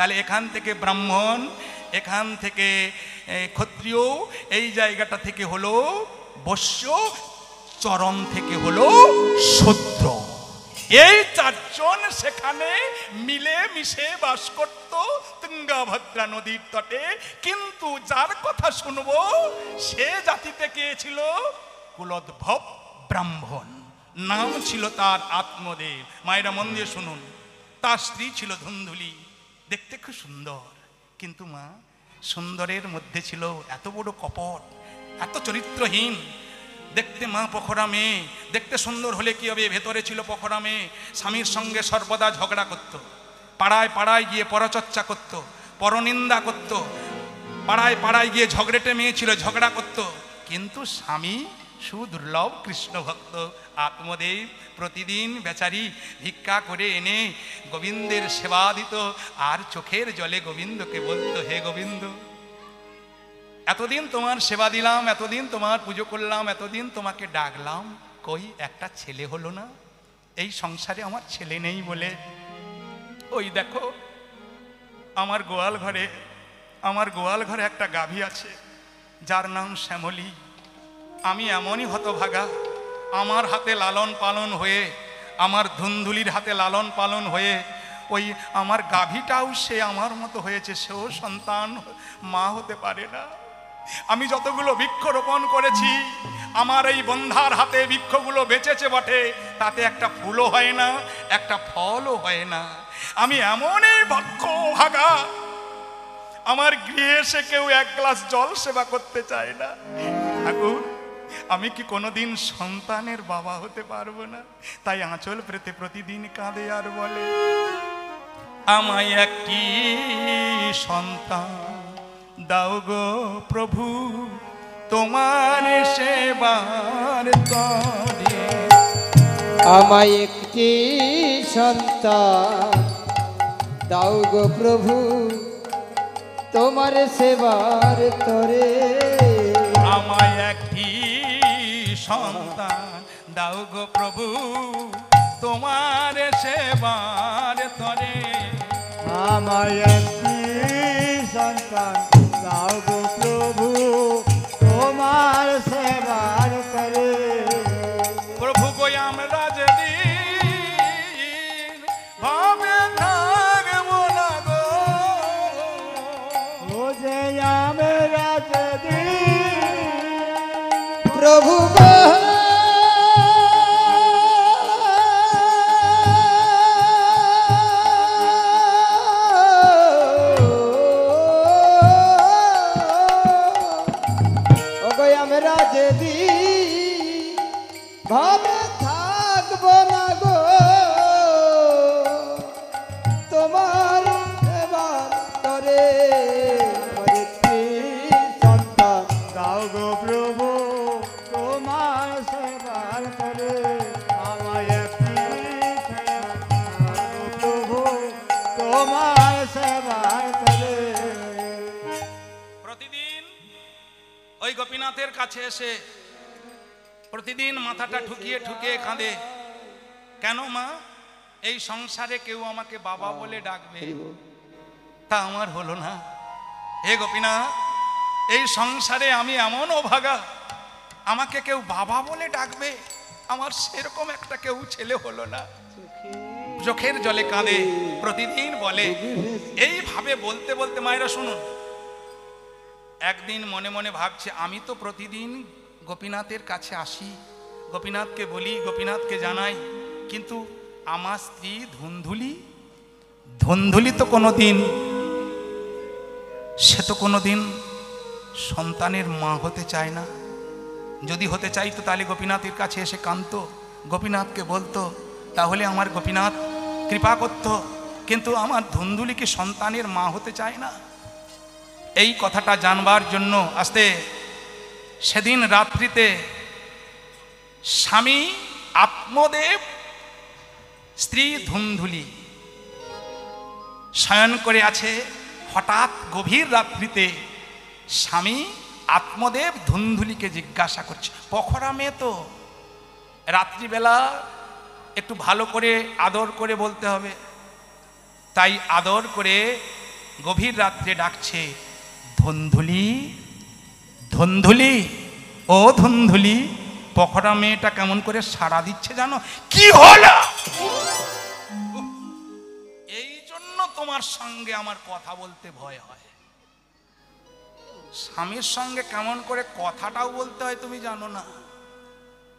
তাহলে এখান থেকে ব্রাহ্মণ, এখান থেকে ক্ষত্রিয়, এই জায়গাটা থেকে হলো বৈশ্য, চরম থেকে হলো শূদ্র। এই চারজন সেখানে মিলে মিশে বাস করত তুঙ্গাভদ্রা নদীর তটে। কিন্তু যার কথা শুনবো সে জাতি থেকে ছিল কুলোদ্ভব ব্রাহ্মণ, নাম ছিল তার আত্মদেব। মায়েরা মন দিয়ে শুনুন, তার স্ত্রী ছিল ধুন্ধুলি, দেখতে খুব সুন্দর, কিন্তু মা সুন্দরের মধ্যে ছিল এত বড় কপট, এত চরিত্রহীন। দেখতে মা পখরা মেয়ে, দেখতে সুন্দর হলে কি হবে, ভেতরে ছিল পখরা মেয়ে। স্বামীর সঙ্গে সর্বদা ঝগড়া করত, পাড়ায় পাড়ায় গিয়ে পরচর্চা করত, পরনিন্দা করত, পাড়ায় পাড়ায় গিয়ে ঝগড়েটে মেয়ে ছিল, ঝগড়া করত। কিন্তু স্বামী সুদুর্লভ কৃষ্ণ ভক্ত আত্মদেব প্রতিদিন বেচারি ভিক্ষা করে এনে গোবিন্দের সেবা দিত, আর চোখের জলে গোবিন্দকে বলতো, হে গোবিন্দ, এতদিন তোমার সেবা দিলাম, এতদিন তোমার পুজো করলাম, এতদিন তোমাকে ডাকলাম, কই একটা ছেলে হলো না? এই সংসারে আমার ছেলে নেই বলে ওই দেখো আমার গোয়াল ঘরে একটা গাভী আছে যার নাম শ্যামলী। আমি এমনই হতভাগা, আমার হাতে লালন পালন হয়ে, আমার ধুন্ধুলির হাতে লালন পালন হয়ে ওই আমার গাভীটাও সে আমার মতো হয়েছে, সেও সন্তান মা হতে পারে না। আমি যতগুলো বৃক্ষরোপণ করেছি, আমার এই বন্ধার হাতে বৃক্ষগুলো বেঁচেছে বটে, তাতে একটা ফুলও হয় না, একটা ফলও হয় না। আমি এমনই ভাগা, আমার গৃহে এসে কেউ এক গ্লাস জল সেবা করতে চায় না। ঠাকুর, আমি কি কোনোদিন সন্তানের বাবা হতে পারবো না? তাই আঁচল পেতে প্রতিদিন কাঁদে আর বলে, আমায় একটি সন্তান দাও গো প্রভু, তোমার সেবার তরে। আমায় একটি সন্তান দাও গো প্রভু, তোমার সেবার তরে। আমায় একটি সন্তান দাও গো প্রভু, তোমার সেবার তরে। আমায় একটি সন্তান দাও গো প্রভু, তোমার সেবার তরে। প্রভু গো আমরা যেদিন ভাবে থাকবো না গো, ও যে আমরা যেদিন প্রভু গো আমরা যেদিন ভাবে থাকবো না গো, তোমার সেবার তরে। একটি সন্তান দাও গো প্রভু, তোমার সেবার তরে। আমায় একটি প্রভু, তোমার সেবার তরে। প্রতিদিন ওই গোপীনাথের কাছে এসে প্রতিদিন মাথাটা ঠুকিয়ে ঠুকিয়ে কাঁদে, কেন মা এই সংসারে কেউ আমাকে বাবা বলে ডাকবে, তা আমার হলো না। হে গোপীনাথ, এই সংসারে আমি এমন অভাগা, আমাকে কেউ বাবা বলে ডাকবে, আমার সেরকম একটা কেউ ছেলে হলো না। চোখের জলে কাঁদে, প্রতিদিন বলে। এইভাবে বলতে বলতে মায়েরা শুনুন, একদিন মনে মনে ভাবছে, আমি তো প্রতিদিন গোপীনাথের কাছে আসি, গোপীনাথকে বলি, গোপীনাথকে জানাই, কিন্তু আমার স্ত্রী ধুন্ধুলি তো কোনোদিন, সে তো কোনোদিন সন্তানের মা হতে চায় না। যদি হতে চাইতো তাহলে গোপীনাথের কাছে এসে কাঁদতো, গোপীনাথকে বলতো, তাহলে আমার গোপীনাথ কৃপা করত। কিন্তু আমার ধুন্ধুলিকে সন্তানের মা হতে চায় না। এই কথাটা জানবার জন্য আসতে সেদিন রাত্রিতে স্বামী আত্মদেব স্ত্রী ধুন্ধুলি শয়ন করে আছে। হঠাৎ গভীর রাত্রিতে স্বামী আত্মদেব ধুন্ধুলিকে জিজ্ঞাসা করছে, পখরা মেয়ে তো, রাত্রিবেলা একটু ভালো করে আদর করে বলতে হবে। তাই আদর করে গভীর রাত্রে ডাকছে, ধুন্ধুলি, ধুন্ধুলি, ও ধুন্ধুলি। পখরা মেয়েটা কেমন করে সাড়া দিচ্ছে জানো? কি হলো? এই জন্য তোমার সঙ্গে আমার কথা বলতে ভয় হয়। স্বামীর সঙ্গে কেমন করে কথাটাও বলতে হয় তুমি জানো না।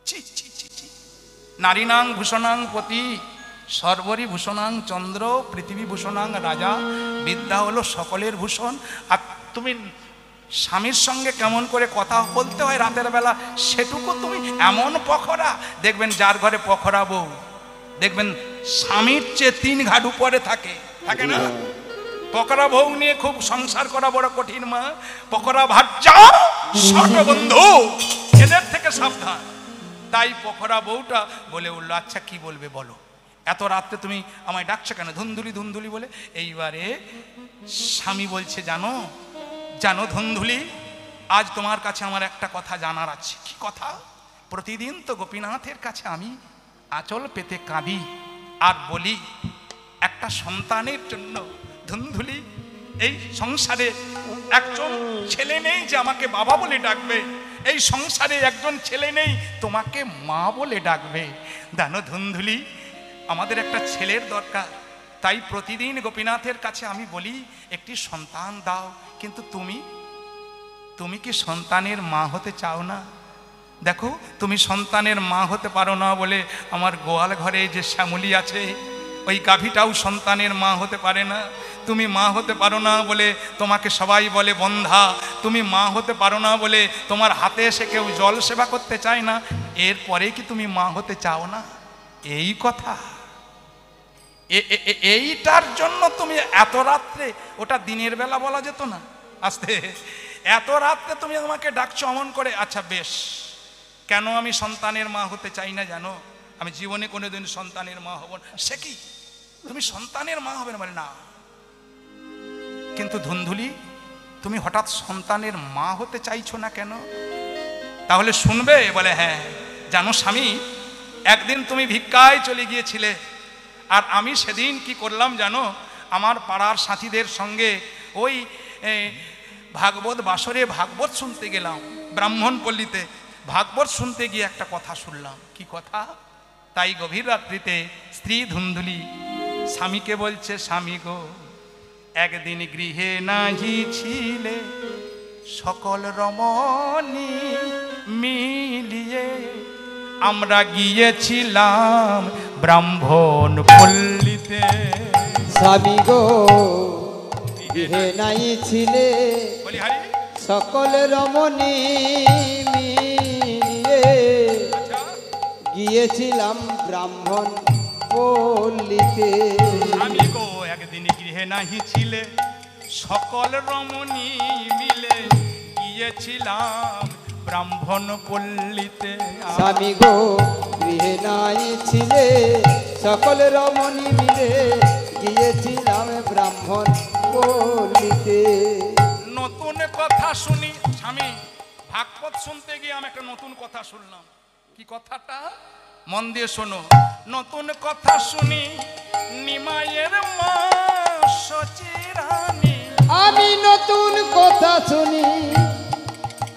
ছি ছি ছি ছি। নারীনাং ভূষণাং পতি, সর্বরী ভূষণাং চন্দ্র, পৃথিবী ভূষণাং রাজা। বিদ্যা হলো সকলের ভূষণ। আর তুমি স্বামীর সঙ্গে কেমন করে কথা বলতে হয় রাতের বেলা, সেটুকু তুমি এমন পখরা। দেখবেন যার ঘরে পখরা বউ, দেখবেন স্বামীর চেয়ে 3 ঘাট উপরে থাকে, থাকে না? পকড়া বউ নিয়ে খুব সংসার করা বড় কঠিন মা। পকড়া ভাজ্জা ছোট বন্ধু, এদের থেকে সাবধান। তাই পকড়া বউটা বলে উঠল, আচ্ছা কি বলবে বলো, এত রাত্রে তুমি আমায় ডাকছো কেন? ধুন্ধুলি ধুন্ধুলি বলে। এইবারে স্বামী বলছে, জানো জানো ধুন্ধুলি, আজ তোমার কাছে আমার একটা কথা জানার আছে। কি কথা? প্রতিদিন তো গোপীনাথের কাছে আমি আঁচল পেতে কাঁদি আর বলি একটা সন্তানের জন্য। ধুন্ধুলি, এই সংসারে একজন ছেলে নেই যে আমাকে বাবা বলে ডাকবে, এই সংসারে একজন ছেলে নেই তোমাকে মা বলে ডাকবে। জানো ধুন্ধুলি, আমাদের একটা ছেলের দরকার, তাই প্রতিদিন গোপীনাথের কাছে আমি বলি একটি সন্তান দাও। কিন্তু তুমি কি সন্তানের মা হতে চাও না? দেখো, তুমি সন্তানের মা হতে পারো না বলে আমার গোয়াল ঘরে যে শ্যামলী আছে, ওই গাভীটাও সন্তানের মা হতে পারে না। তুমি মা হতে পারো না বলে তোমাকে সবাই বলে বন্ধা। তুমি মা হতে পারো না বলে তোমার হাতে এসে কেউ জল সেবা করতে চায় না। এরপরে কি তুমি মা হতে চাও না? এই কথা, এইটার জন্য তুমি এত রাত্রে, ওটা দিনের বেলা বলা যেত না? আস্তে, এত রাত্রে তুমি আমাকে ডাকছো অমন করে। আচ্ছা বেশ, কেন আমি সন্তানের মা হতে চাই না জানো? আমি জীবনে কোনোদিন সন্তানের মা হব না। সে কি, তুমি সন্তানের মা হবে না? বলে না। কিন্তু ধুন্ধুলি, তুমি হঠাৎ সন্তানের মা হতে চাইছো না কেন? তাহলে শুনবে? বলে হ্যাঁ। জানো স্বামী, একদিন তুমি ভিক্ষায় চলে গিয়েছিলে, আর আমি সেদিন কি করলাম জানো? আমার পাড়ার সাথীদের সঙ্গে ওই ভাগবত বাসরে ভাগবত শুনতে গেলাম। ব্রাহ্মণ পল্লীতে ভাগবত শুনতে গিয়ে একটা কথা শুনলাম। কি কথা? তাই গভীর রাত্রিতে স্ত্রী ধুন্ধুলি স্বামীকে বলছে, স্বামী গো, একদিন গৃহে নাহি ছিলে সকল রমণী মিলিয়ে, আমরা গিয়েছিলাম ব্রাহ্মণ পল্লীতে। স্বামী গো, গৃহে নাই ছিলে বলি হারি সকল রমণী মিলিয়ে, গিয়েছিলাম ব্রাহ্মণ পল্লীতে। স্বামী গো, একদিন গৃহে নাহি ছিলে সকল রমণী মিলে, গিয়েছিলাম ব্রাহ্মণ পল্লীতে। স্বামী গো, গৃহে নাই ছিলে সকল রমণী মিলে, গিয়েছিলাম ব্রাহ্মণ পল্লীতে। নতুন কথা শুনি স্বামী, ভাগবত শুনতে গিয়ে আমি একটা নতুন কথা শুনলাম। কি কথাটা? মন দিয়ে শোনো। নতুন কথা শুনি, নিমাইয়ের মা সচিরানী। আমি নতুন কথা শুনি,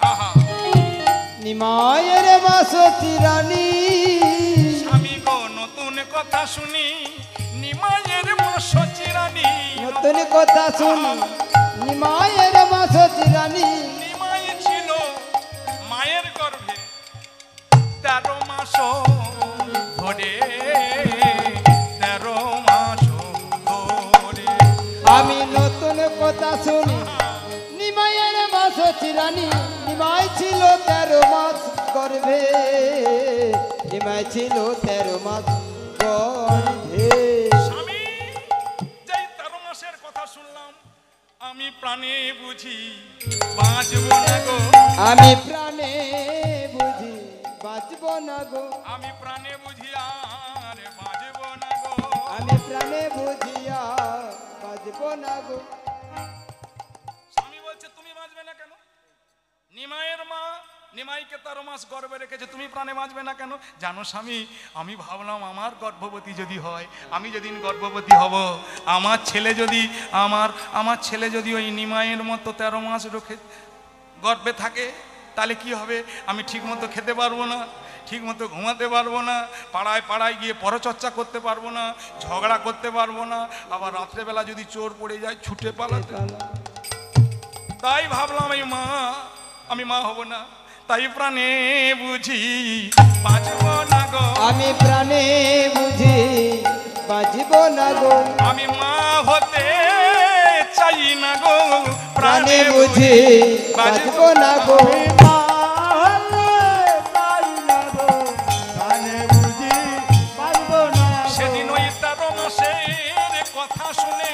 আহা, নিমায়ের মা সচিরানী। স্বামী গো, নতুন কথা শুনি, নিমাইয়ের মা সচিরানী। নতুন কথা শুনি, নিমায়ের মা সচিরানী। নিমাই ছিল মায়ের গর্ভে 13 মাস ধরে, 13 মাস ধরে। আমি নতুন কথা শুনি, নিমায়ের মা সচিরানী। নিমাই ছিল 13 মাস গর্ভে, নিমাই ছিল 13 মাস গর্ভে। স্বামী, যেই 13 মাসের কথা শুনলাম, আমি প্রাণে বুঝি বাঁচব না গো। আমি প্রাণে বুঝি বাঁচব না গো। আমি প্রাণে বুঝি আর বাঁচব না গো। আমি প্রাণে বুঝিয়া বাঁচব না গো। স্বামী বলছে, তুমি বাঁচবে না কেন? নিমায়ের মা নিমাইকে 13 মাস গর্ভে রেখেছে, তুমি প্রাণে বাঁচবে না কেন? জানো স্বামী, আমি ভাবলাম আমার গর্ভবতী যদি হয়, আমি যেদিন গর্ভবতী হব, আমার ছেলে যদি ওই নিমাইয়ের মতো 13 মাস রেখে গর্ভে থাকে, তাহলে কি হবে? আমি ঠিক মতো খেতে পারবো না, ঠিক মতো ঘুমাতে পারবো না, পাড়ায় পাড়ায় গিয়ে পরচর্চা করতে পারবো না, ঝগড়া করতে পারবো না, আবার রাত্রেবেলা যদি চোর পড়ে যায় ছুটে পালাতে। তাই ভাবলাম আমি মা হব না, তাই প্রাণে বুঝি বাঁচব না গো, আমি প্রাণে বুঝি বাঁচব না গো, আমি মা হতে চাই না গো, প্রাণে বুঝি বাঁচব না গো, সেদিন ওই 13 মাসের কথা শুনে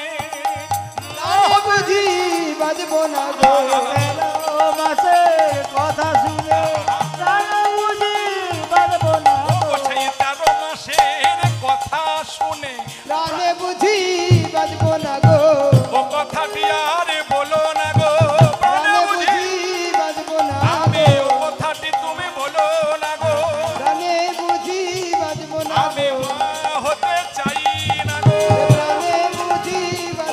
প্রাণে বুঝি বাঁচব না গো, কথা শুনে পারবো না সেই 13 মাসের কথা শুনে প্রাণে বুঝি বাঁচব না গো, ও কথাটি আর বলো না গো, প্রাণে প্রাণে বুঝি বুঝি বাঁচব না আমি, গো, ও কথাটি তুমি বলো না গো, প্রাণে বুঝি বাঁচব না আমি গো, মা হতে চাই না গো, প্রাণে বুঝি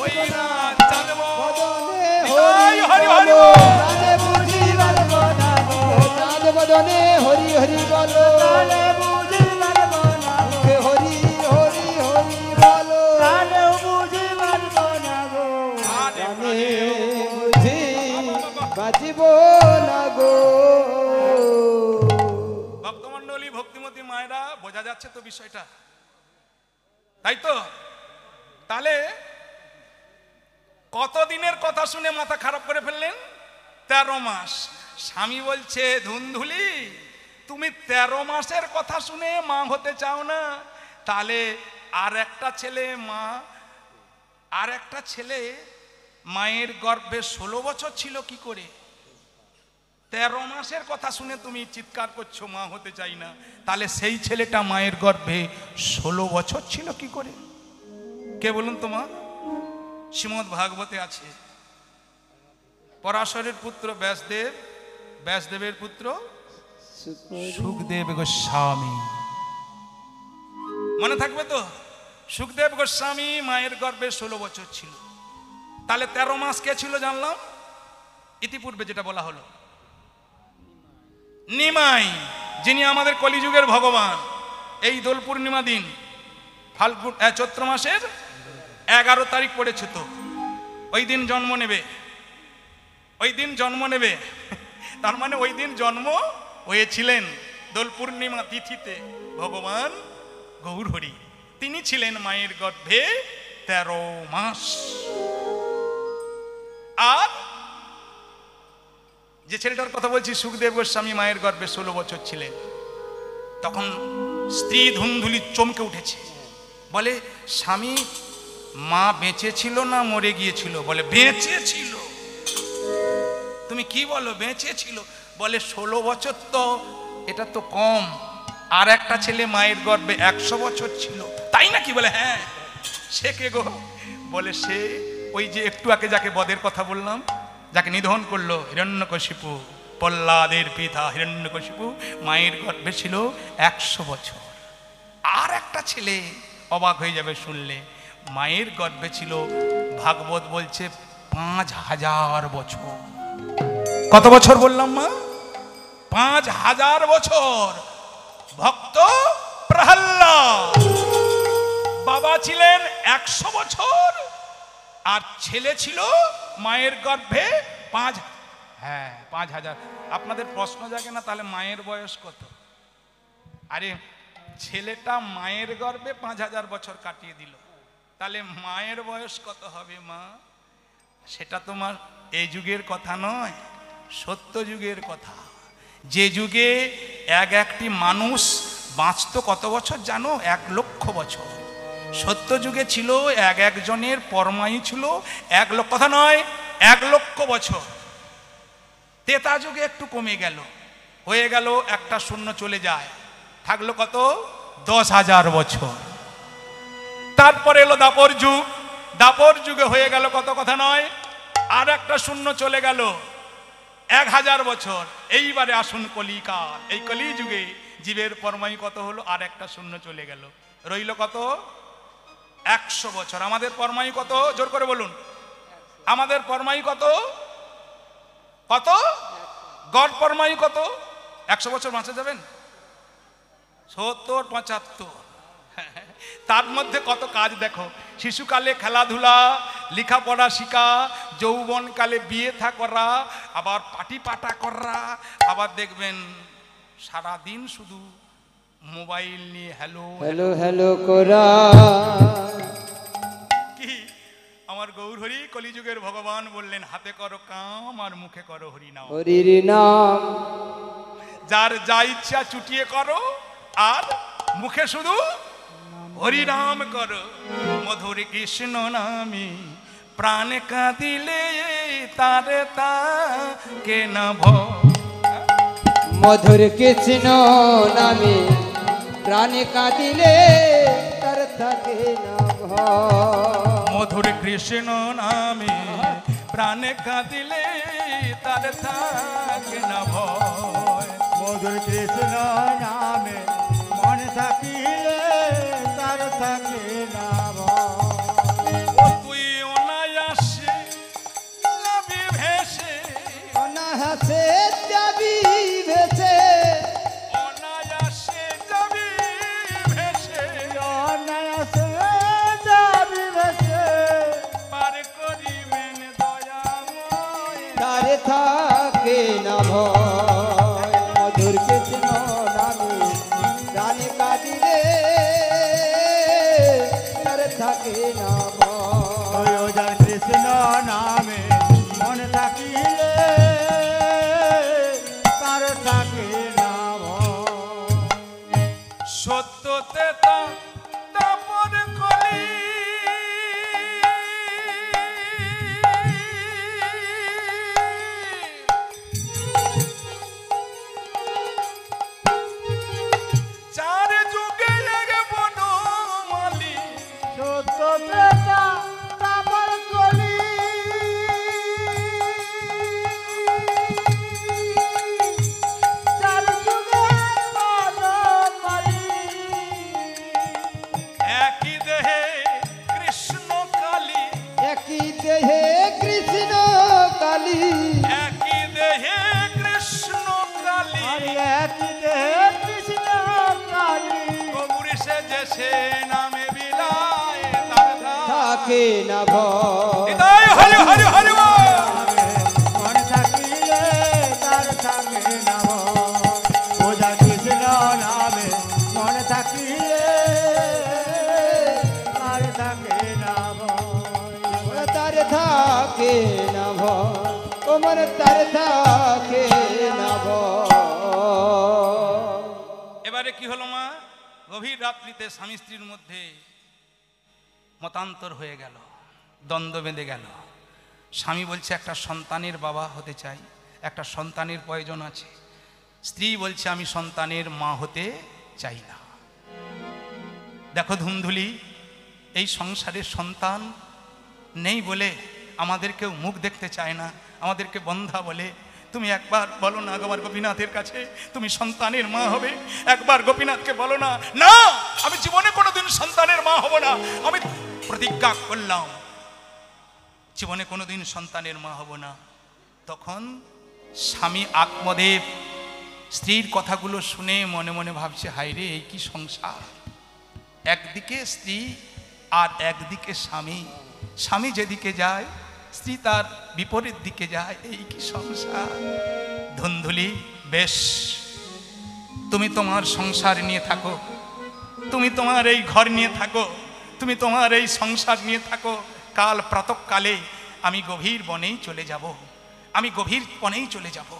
ওই বাঁচব না রাত জানবো বদনে নিতাই হরি হরি বলো, বল। প্রাণে বুঝি বাঁচব না গো, চাঁদ বদনে হরি হরি বলো, প্রাণে বুঝি পারবো না মুখে হরি হরি হরি বলো, প্রাণে বুঝি পারবো না গো আরে প্রাণে বুঝি বাঁচব না গো। ভক্তমণ্ডলী, ভক্তিমতী মায়েরা, বোঝা যাচ্ছে তো বিষয়টা, তাই তো? তাহলে কতদিনের কথা শুনে মাথা খারাপ করে ফেললেন? 13 মাস। স্বামী বলছে, ধুন্ধুলি, তুমি 13 মাসের কথা শুনে মা হতে চাও না, তাহলে আর একটা ছেলে মায়ের গর্ভে 16 বছর ছিল কি করে? 13 মাসের কথা শুনে তুমি চিৎকার করছো মা হতে চাই না, তাহলে সেই ছেলেটা মায়ের গর্ভে 16 বছর ছিল কি করে? কে বলুন তো মা? শ্রীমদ্ ভাগবতে আছে, পরাশরের পুত্র ব্যাসদেব, ব্যাসদেবের পুত্র সুখদেব গোস্বামী, মনে থাকবে তো? সুখদেব গোস্বামী মায়ের গর্ভে 16 বছর ছিল, তাহলে 13 মাস কে ছিল জানলাম? ইতিপূর্বে যেটা বলা হলো, নিমাই, যিনি আমাদের কলিযুগের ভগবান। এই দোল পূর্ণিমা দিন ফাল্গুন চৈত্র মাসের 11 তারিখ পড়েছে, তো ওই দিন জন্ম নেবে, তার মানে ওই দিন জন্ম হয়েছিলেন দোল পূর্ণিমা তিথিতে ভগবান গৌরহরি। তিনি ছিলেন মায়ের গর্ভে 13 মাস। আর যে ছেলেটার কথা বলছি, সুখদেব গোস্বামী মায়ের গর্ভে 16 বছর ছিলেন। তখন স্ত্রী ধুন্ধুলি চমকে উঠেছে, বলে, স্বামী, মা বেঁচে ছিল না মরে গিয়েছিল? বলে, বেঁচে ছিল। তুমি কি বলো, বেঁচে ছিল? বলে, 16 বছর তো এটা তো কম, আর একটা ছেলে মায়ের গর্ভে 100 বছর ছিল, তাই নাকি? বলে, হ্যাঁ। সে কে গো? বলে, সে ওই যে একটু আগে যাকে বদের কথা বললাম, যাকে নিধন করলো হিরণ্যকশিপু, প্রহ্লাদের পিতা হিরণ্যকশিপু, মায়ের গর্ভে ছিল 100 বছর। আর একটা ছেলে, অবাক হয়ে যাবে শুনলে, মায়ের গর্ভে ছিল, ভাগবত বলছে 5000 বছর। কত বছর বললাম মা? 5000 বছর। ভক্ত প্রহ্লাদ, বাবা ছিলেন 100 বছর, আর ছেলে ছিল মায়ের গর্ভে 5000। আপনাদের প্রশ্ন জাগে না, তাহলে মায়ের বয়স কত? আরে ছেলেটা মায়ের গর্ভে 5000 বছর কাটিয়ে দিল, তাহলে মায়ের বয়স কত হবে মা? সেটা তোমার এই যুগের কথা নয়, সত্য যুগের কথা। যে যুগে একটি মানুষ বাঁচত কত বছর জানো? 1 লক্ষ বছর। সত্য যুগে ছিল একজনের পরমায়ু ছিল 1 লক্ষ, কথা নয়, 1 লক্ষ বছর। তেতা যুগে একটু কমে গেল, হয়ে গেল একটা শূন্য চলে যায়, থাকলো কত? 10,000 বছর। তারপরে এলো দাপর যুগ, দাপর যুগে হয়ে গেল কত, কথা নয়, আর একটা শূন্য চলে গেল, 1000 বছর। এইবারে আসুন কলিকাল। এই কলি যুগে জীবের পরমায়ু কত হলো? আর একটা শূন্য চলে গেল, রইল কত? 100 বছর। আমাদের পরমায়ু কত? জোর করে বলুন, আমাদের পরমায়ু কত? কত? গড় পরমায়ু কত? 100 বছর বাঁচা যাবেন? 70, 75। তার মধ্যে কত কাজ দেখো। শিশুকালে খেলাধুলা, লেখাপড়া শিখা, যৌবনকালে বিয়ে থা করা, আবার পাটি পাটা করা, আবার দেখবেন সারাদিন শুধু মোবাইল নিয়ে হ্যালো হ্যালো হ্যালো করা। কি আমার গৌরহরি কলিযুগের ভগবান বললেন, হাতে করো কাম আর মুখে করো হরিনাম। হরির নাম। যার যা ইচ্ছা চুটিয়ে করো আর মুখে শুধু হরিনাম করো। মধুর কৃষ্ণ নামে প্রাণ কাঁদিলে তার তাকে না ভয়। মধুর কৃষ্ণ নামে প্রাণে কাঁদিলে তার থাকে না ভয়। মধুর কৃষ্ণ নামে প্রাণে কাঁদিলে তার থাকে না ভয়। মধুর কৃষ্ণ নামে মন থাকিলে তার থাকে না ভয়। ও তুই অনায়াসে যাবি ভেসে, অনায়াসে যাবি ভেসে, অনায়াসে যাবি ভেসে, অনায়াসে যাবি ভেসে, পার করিবেন দয়াময়। তারে থাকে না ভয়। মধুর কৃষ্ণ নামে প্রাণে কাঁদিলে তারে থাকে না ভয়। ওই যার কৃষ্ণ নামে মন থাকিলে তার থাকে না ভয়। সত্যতে তাপর কলি, চার যুগে এক বনমালী, সত্য ত্রেতা তাপর কলি, চার যুগের বনমালী। একই দেহে কৃষ্ণ কালী, একই দেহে কৃষ্ণ কালী, একই দেহে কৃষ্ণ কালী, আর একই দেহে কৃষ্ণ কালী। গৌরী সেজেছে নামে বিলায় তার থাকে না ভয়। হৃদয় হরি হরি হরি বল। মন থাকিলে তার থাকে না ভয়। ও যার কৃষ্ণ নামে মন থাকিলে তার থাকে না ভয়। তারে থাকে না ভয়। তোমার তারে থাকে না ভয়। এবারে কি হলো মা? গভীর রাত্রিতে স্বামী স্ত্রীর মধ্যে মতান্তর হয়ে গেল, দ্বন্দ্ব বেঁধে গেল। স্বামী বলছে একটা সন্তানের বাবা হতে চাই, একটা সন্তানের প্রয়োজন আছে। স্ত্রী বলছে আমি সন্তানের মা হতে চাই না। দেখো ধুমধুলি, এই সংসারের সন্তান নেই বলে আমাদেরকেও মুখ দেখতে চায় না, আমাদেরকে বন্ধা বলে। তুমি একবার বলো না আমার গোপীনাথের কাছে তুমি সন্তানের মা হবে। একবার গোপীনাথকে বলো না, না আমি জীবনে কোনোদিন সন্তানের মা হব না। আমি প্রতিজ্ঞা করলাম জীবনে কোনোদিন সন্তানের মা হব না। তখন স্বামী আত্মদেব স্ত্রীর কথাগুলো শুনে মনে মনে ভাবছে, হায় রে এই কি সংসার। একদিকে স্ত্রী আর একদিকে স্বামী, স্বামী যেদিকে যায় স্ত্রী তার বিপরীত দিকে যায়, এই কি সংসার। ধুন্ধুলি বেশ, তুমি তোমার সংসার নিয়ে থাকো, তুমি তোমার এই ঘর নিয়ে থাকো, তুমি তোমার এই সংসার নিয়ে থাকো। কাল প্রাতঃকালে আমি গভীর বনেই চলে যাব, আমি গভীর বনেই চলে যাব।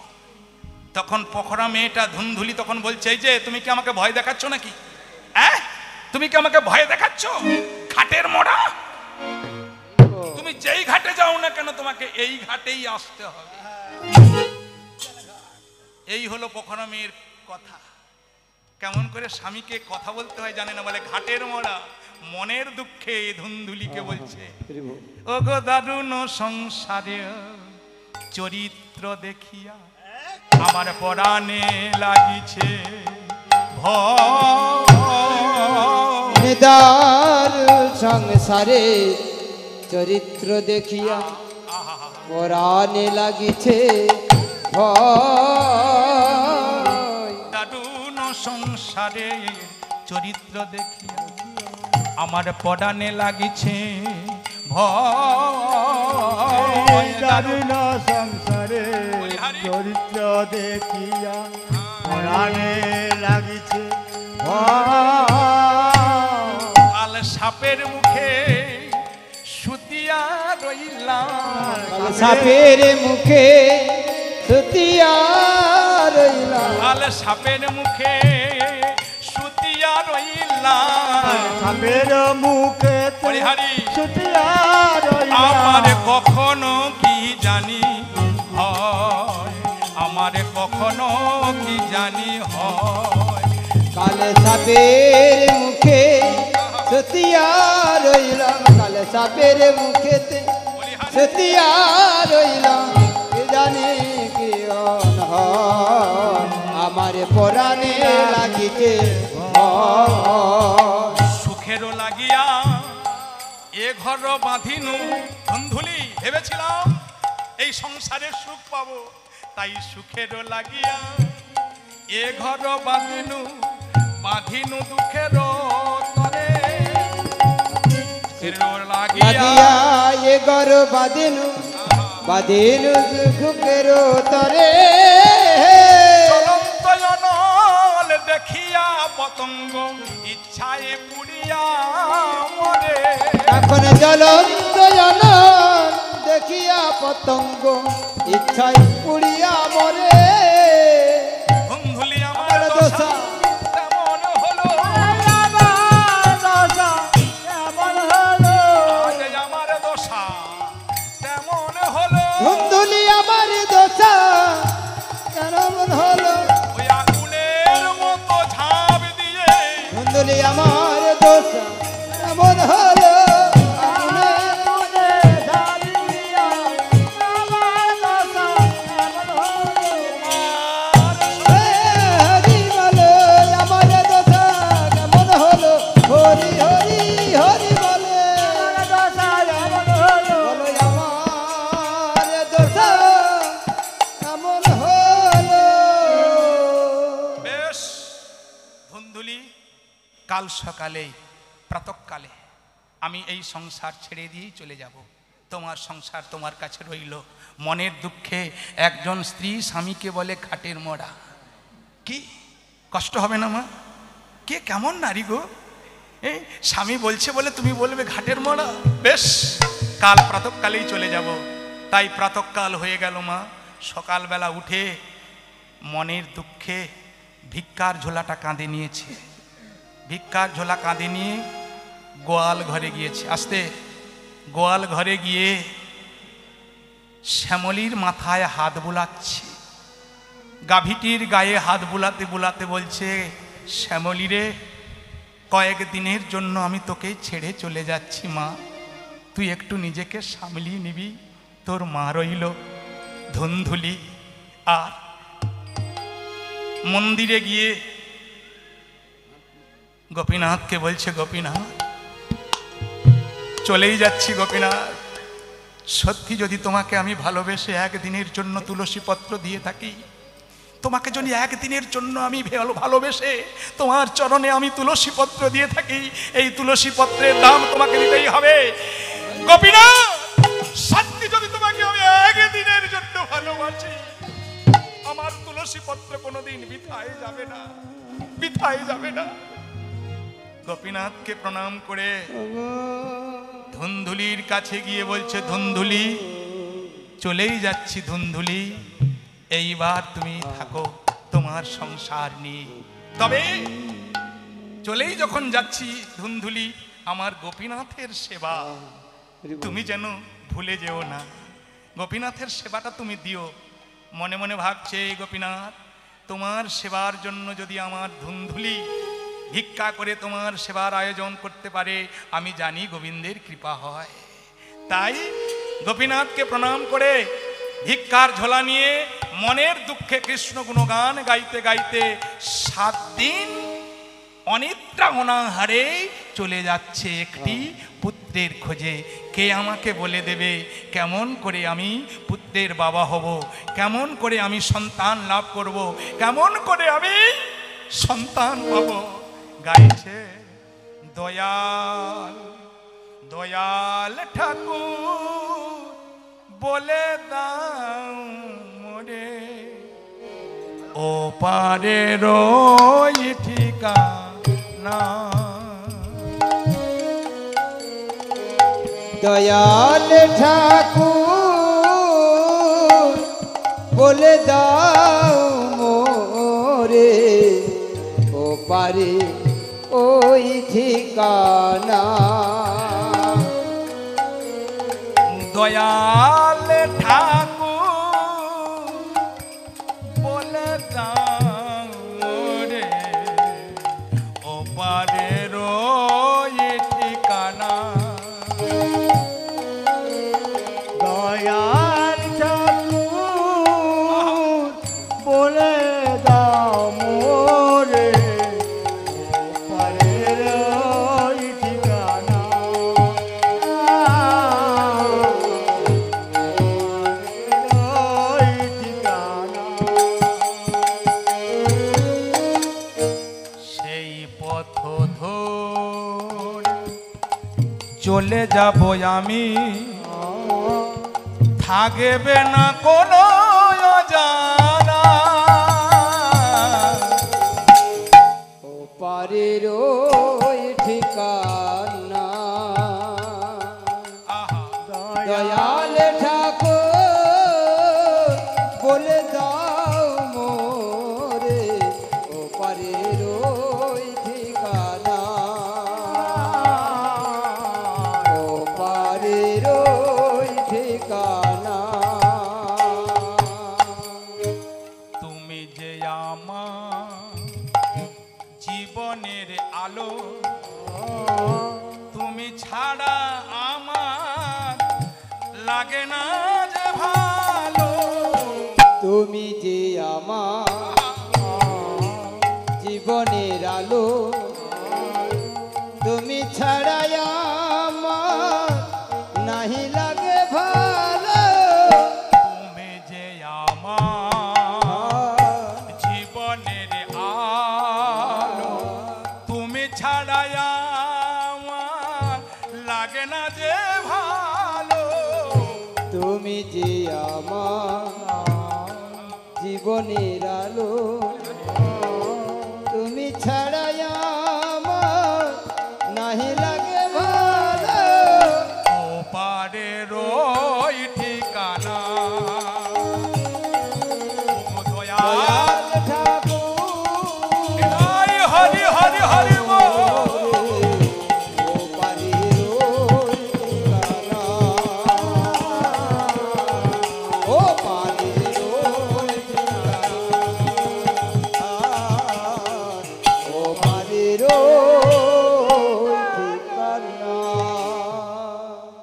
তখন পখরা মেয়েটা ধুন্ধুলি তখন বলছে, এই যে তুমি কি আমাকে ভয় দেখাচ্ছ নাকি? তুমি কি আমাকে ভয় দেখাচ্ছ? ঘাটের মোড়া, তুমি যেই ঘাটে যাও না কেন তোমাকে এই ঘাটেই আসতে হবে। এই হলো পখরা মেয়ের কথা। কেমন করে স্বামীকে কথা বলতে হয় জানে না, বলে ঘাটের মোড়া। মনের দুঃখে ধুন্ধুলিকে বলছে, ও গো দারুণ সংসারে চরিত্র দেখিয়া আমার পরাণে লাগিছে ভয়। নিদার সংসারে চরিত্র দেখিয়া পরাণে লাগিছে ভয়। দারুণ সংসারে চরিত্র দেখিয়া আমার পরাণে লাগিছে ভয়। দারুণ সংসারে চরিত্র দেখিয়া পরাণে লাগিছে ভয়। কাল সাপের মুখে সুতিয়া রইলাম, সাপের মুখে সুতিয়া রইলাম। কাল সাপের মুখে সুতিয়া রইলাম। সাপের মুখে হরিহরি ছুটিয়া আমার রইলাম। কখনো কি জানি হয়, আমার কখনো কি জানি হয়। কালে সাপের মুখে সুতিয়া রইলাম। কালে সাপের মুখেতে সুতিয়া রইলাম। কে জানে কি হয়, আমার পরাণে লাগিছে ভয়। সুখেরও লাগিয়া এ ঘর বাঁধিনু ধুন্ধুলি, ভেবেছিলাম এই সংসারে সুখ পাবো, তাই সুখেরও লাগিয়া এ ঘর বাঁধিনু, বাঁধিনু দুঃখের তরে। লাগিয়া লাগিয়া এ গর বাঁধিনু, বাঁধিনু সুখের তরে। চলন্ত জনল দেখিয়া পতঙ্গ ইচ্ছায় পুড়িয়া মরে। এখন জ্বলন্ত জন দেখিয়া পতঙ্গ ইচ্ছায় পুড়িয়া মরে। ধুন্ধুলি আমার আমার দশা দশা তেমন হলো, আজ আমার দশা তেমন হলো। ধুন্ধুলি আমার দশা কেমন হলো। ওই আগুনের মতো ঝাঁপ দিয়ে ধুন্ধুলি আমার দশা কেমন হলো। আগুনের মধ্যে ঝাঁপ দিয়া আমার দশা কেমন হলো। হরি বলে আমার দশা কেমন হলো। হরি হরি হরি বলে আমার দশা কেমন হলো। বলো আমার দশা কেমন হলো। বেশ ধুন্ধুলি, কাল সকালে প্রাতঃকালে আমি এই সংসার ছেড়ে দিয়েই চলে যাব। তোমার সংসার তোমার কাছে রইল। মনের দুঃখে একজন স্ত্রী স্বামীকে বলে ঘাটের মোড়া। কি কষ্ট হবে না মা? কে কেমন নারী গো, এই স্বামী বলছে বলে তুমি বলবে ঘাটের মোড়া? বেশ, কাল প্রাতঃকালেই চলে যাব। তাই প্রাতঃকাল হয়ে গেল মা। সকালবেলা উঠে মনের দুঃখে ভিক্ষার ঝোলাটা কাঁধে নিয়েছে। ভিক্ষার ঝোলা কাঁধে নিয়ে গোয়াল ঘরে গিয়েছে। আস্তে গোয়াল ঘরে গিয়ে শ্যামলীর মাথায় হাত বুলাচ্ছে। গাভীটির গায়ে হাত বুলাতে বুলাতে বলছে, শ্যামলী রে, কয়েকদিনের জন্য আমি তোকে ছেড়ে চলে যাচ্ছি মা, তুই একটু নিজেকে সামলিয়ে নিবি, তোর মা রইল। ধুন্ধুলি আর মন্দিরে গিয়ে গোপীনাথকে বলছে, গোপীনাথ চলেই যাচ্ছি গোপীনাথ, সত্যি যদি তোমাকে আমি ভালোবেসে একদিনের জন্য তুলসী পত্র দিয়ে থাকি, তোমাকে যদি একদিনের জন্য আমি ভালোবেসে তোমার চরণে আমি তুলসী পত্র দিয়ে থাকি, এই তুলসী পত্রের দাম তোমাকে দিতেই হবে গোপীনাথ। সত্যি যদি তোমাকে আমি একদিনের জন্য ভালোবাসি, আমার তুলসী পত্র কোনোদিন বৃথায় যাবে না, বৃথায় যাবে না। গোপীনাথকে প্রণাম করে ধুন্ধুলির কাছে গিয়ে বলছে, ধুন্ধুলি চলেই যাচ্ছি ধুন্ধুলি, এইবার তুমি থাকো তোমার সংসার নিয়ে। তবে চলেই যখন যাচ্ছি ধুন্ধুলি, আমার গোপীনাথের সেবা তুমি যেন ভুলে যেও না, গোপীনাথের সেবাটা তুমি দিও। মনে মনে ভাবছে, গোপীনাথ তোমার সেবার জন্য যদি আমার ধুন্ধুলি ভিক্ষা করে তোমার সেবার আয়োজন করতে পারে, আমি জানি গোবিন্দের কৃপা হয়। তাই গোপীনাথকে প্রণাম করে ধিক্কার ঝোলা নিয়ে মনের দুঃখে কৃষ্ণ গুণগান গাইতে গাইতে 7 দিন অনিদ্রা অনাহারে চলে যাচ্ছে একটি পুত্রের খোঁজে। কে আমাকে বলে দেবে কেমন করে আমি পুত্রের বাবা হব, কেমন করে আমি সন্তান লাভ করব, কেমন করে আমি সন্তান পাব। গাইছে দয়াল দয়াল ঠাকুর বলে দাও মোরে ও পারের ওই ঠিকানা। দয়াল ঠাকুর বলে দাও মোরে ও পারে ওই ঠিকানা। দয়াল ঠাকুর বলে দাও মোরে ও পারের ওই ঠিকানা। দয়াল ঠাকুর বলে দাও মোরে পারের ওই ঠিকানা। ওই ঠিকানা। সেই পথ ধরে চলে যাব আমি, থাকবে না কোনো অজানা। ও পারের ওই ঠিকানা। আহা দয়াল ঠাকুর বলে দাও মোরে ও পারের ওই ঠিকানা। ও পারের ওই ঠিকানা। তুমি যে আমার জীবনের আলো, তুমি ছাড়া আমার লাগে না যে ভালো। তুমি যে আমার জীবনের আলো, তুমি ছাড়াই আমার নাহি লাগে ভালো। তুমি যে আমার জীবনের আলো, তুমি ছাড়া আমার লাগে না যে ভালো। তুমি যে আমার জীবনের আলো, তুমি ছাড়াই